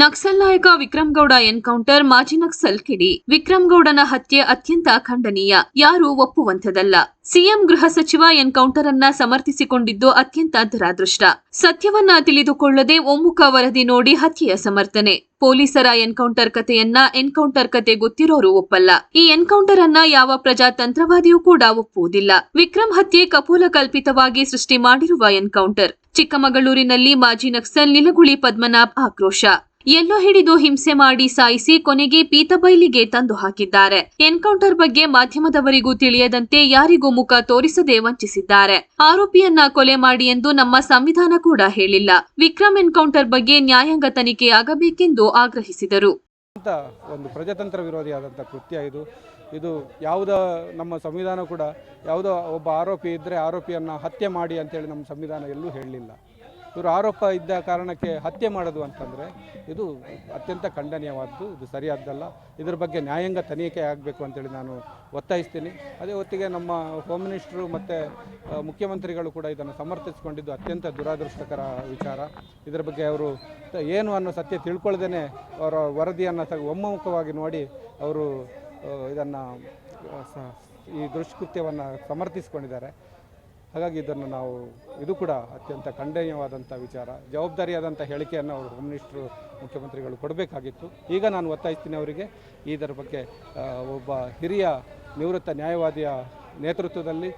ನಕ್ಸಲ್ ನಾಯಕ ವಿಕ್ರಮ್ ಗೌಡ ಎನ್ಕೌಂಟರ್ ಮಾಜಿ ನಕ್ಸಲ್ ಕಿಡಿ. ವಿಕ್ರಮ್ ಗೌಡನ ಹತ್ಯೆ ಅತ್ಯಂತ ಖಂಡನೀಯ, ಯಾರೂ ಒಪ್ಪುವಂಥದಲ್ಲ. ಸಿಎಂ ಗೃಹ ಸಚಿವ ಎನ್ಕೌಂಟರ್ ಅನ್ನ ಸಮರ್ಥಿಸಿಕೊಂಡಿದ್ದು ಅತ್ಯಂತ ದುರಾದೃಷ್ಟ. ಸತ್ಯವನ್ನ ತಿಳಿದುಕೊಳ್ಳದೆ ಒಮ್ಮುಖ ವರದಿ ನೋಡಿ ಹತ್ಯೆಯ ಸಮರ್ಥನೆ. ಪೊಲೀಸರ ಎನ್ಕೌಂಟರ್ ಎನ್ಕೌಂಟರ್ ಕತೆ ಗೊತ್ತಿರೋರು ಒಪ್ಪಲ್ಲ. ಈ ಎನ್ಕೌಂಟರ್ ಅನ್ನ ಯಾವ ಪ್ರಜಾತಂತ್ರವಾದಿಯೂ ಕೂಡ ಒಪ್ಪುವುದಿಲ್ಲ. ವಿಕ್ರಮ್ ಹತ್ಯೆ ಕಪೋಲ ಕಲ್ಪಿತವಾಗಿ ಸೃಷ್ಟಿ ಮಾಡಿರುವ ಎನ್ಕೌಂಟರ್. ಚಿಕ್ಕಮಗಳೂರಿನಲ್ಲಿ ಮಾಜಿ ನಕ್ಸಲ್ ನಿಲಗುಳಿ ಪದ್ಮನಾಭ್ ಆಕ್ರೋಶ. ಎಲ್ಲೋ ಹಿಡಿದು ಹಿಂಸೆ ಮಾಡಿ ಸಾಯಿಸಿ ಕೊನೆಗೆ ಪೀತಬೈಲಿಗೆ ತಂದು ಹಾಕಿದ್ದಾರೆ. ಎನ್ಕೌಂಟರ್ ಬಗ್ಗೆ ಮಾಧ್ಯಮದವರಿಗೂ ತಿಳಿಯದಂತೆ ಯಾರಿಗೂ ಮುಖ ತೋರಿಸದೆ ವಂಚಿಸಿದ್ದಾರೆ. ಆರೋಪಿಯನ್ನ ಕೊಲೆ ಮಾಡಿ ಎಂದು ನಮ್ಮ ಸಂವಿಧಾನ ಕೂಡ ಹೇಳಿಲ್ಲ. ವಿಕ್ರಮ್ ಎನ್ಕೌಂಟರ್ ಬಗ್ಗೆ ನ್ಯಾಯಾಂಗ ತನಿಖೆಯಾಗಬೇಕೆಂದು ಆಗ್ರಹಿಸಿದರು. ಒಂದು ಪ್ರಜಾತಂತ್ರ ವಿರೋಧಿಯಾದಂಥ ಕೃತ್ಯ ಇದು ಯಾವುದೋ ನಮ್ಮ ಸಂವಿಧಾನ ಕೂಡ ಯಾವುದೋ ಒಬ್ಬ ಆರೋಪಿ ಇದ್ದರೆ ಆರೋಪಿಯನ್ನು ಹತ್ಯೆ ಮಾಡಿ ಅಂತೇಳಿ ನಮ್ಮ ಸಂವಿಧಾನ ಎಲ್ಲೂ ಹೇಳಲಿಲ್ಲ. ಇವರು ಆರೋಪ ಇದ್ದ ಕಾರಣಕ್ಕೆ ಹತ್ಯೆ ಮಾಡೋದು ಅಂತಂದರೆ ಇದು ಅತ್ಯಂತ ಖಂಡನೀಯವಾದ್ದು, ಇದು ಸರಿಯಾದ್ದಲ್ಲ. ಇದರ ಬಗ್ಗೆ ನ್ಯಾಯಾಂಗ ತನಿಖೆ ಆಗಬೇಕು ಅಂತೇಳಿ ನಾನು ಒತ್ತಾಯಿಸ್ತೀನಿ. ಅದೇ ಹೊತ್ತಿಗೆ ನಮ್ಮ ಹೋಮ್ ಮಿನಿಸ್ಟ್ರು ಮತ್ತು ಮುಖ್ಯಮಂತ್ರಿಗಳು ಕೂಡ ಇದನ್ನು ಸಮರ್ಥಿಸಿಕೊಂಡಿದ್ದು ಅತ್ಯಂತ ದುರಾದೃಷ್ಟಕರ ವಿಚಾರ. ಇದರ ಬಗ್ಗೆ ಅವರು ಏನು ಅನ್ನೋ ಸತ್ಯ ತಿಳ್ಕೊಳ್ದೇ ಅವರ ವರದಿಯನ್ನು ಒಮ್ಮುಖವಾಗಿ ನೋಡಿ ಅವರು ಇದನ್ನು ಈ ದುಷ್ಕೃತ್ಯವನ್ನು ಸಮರ್ಥಿಸಿಕೊಂಡಿದ್ದಾರೆ. ಹಾಗಾಗಿ ಇದನ್ನು ಇದು ಕೂಡ ಅತ್ಯಂತ ಖಂಡನೀಯವಾದಂಥ ವಿಚಾರ. ಜವಾಬ್ದಾರಿಯಾದಂಥ ಹೇಳಿಕೆಯನ್ನು ಅವರು ಹೋಮ್ ಮಿನಿಸ್ಟ್ರು ಮುಖ್ಯಮಂತ್ರಿಗಳು ಕೊಡಬೇಕಾಗಿತ್ತು. ಈಗ ನಾನು ಒತ್ತಾಯಿಸ್ತೀನಿ ಅವರಿಗೆ ಇದರ ಬಗ್ಗೆ ಒಬ್ಬ ಹಿರಿಯ ನಿವೃತ್ತ ನ್ಯಾಯವಾದಿಯ ನೇತೃತ್ವದಲ್ಲಿ